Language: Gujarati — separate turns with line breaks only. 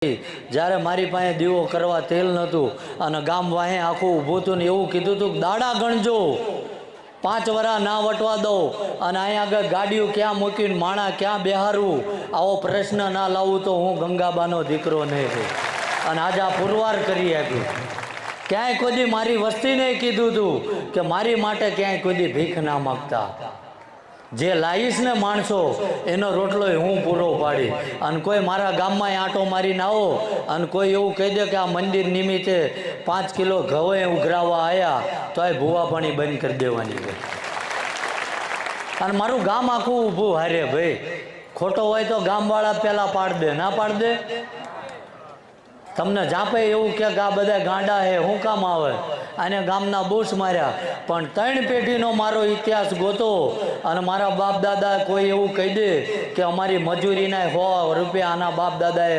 જ્યારે મારી પાસે દીવો કરવા તેલ નહોતું અને ગામ વાહે આખું ઊભું હતું ને એવું કીધું હતું કે દાડા ગણજો, 5 વરા ના વટવા દો અને અહીંયા આગળ ગાડીઓ ક્યાં મૂકીને માણા ક્યાં બેહારવું આવો પ્રશ્ન ના લાવું તો હું ગંગાબાનો દીકરો નહીં છું. અને આજે આ પુરવાર કરી આપ્યું. ક્યાંય કોઈ મારી વસ્તીને કીધું હતું કે મારી માટે ક્યાંય કોઈ ભીખ ના માગતા. જે લાવીશ ને માણસો એનો રોટલો હું પૂરો પાડી. અને કોઈ મારા ગામમાં આંટો મારીને આવો અને કોઈ એવું કહી દે કે આ મંદિર નિમિત્તે 5 કિલો ઘઉં ઉઘરાવવા આવ્યા તો એ ભૂવાપણી બંધ કરી દેવાની છે. અને મારું ગામ આખું ઊભું હારે ભાઈ. ખોટો હોય તો ગામવાળા પહેલાં પાડ દે, ના પાડ દે. તમને જાપે એવું કે આ બધા ગાંડા હે શું કામ આવે, અને ગામના બૂસ માર્યા. પણ 3 પેઢીનો મારો ઇતિહાસ ગોતો અને મારા બાપ દાદા કોઈ એવું કહી દે કે અમારી મજૂરીના 100 રૂપિયા આના બાપ દાદાએ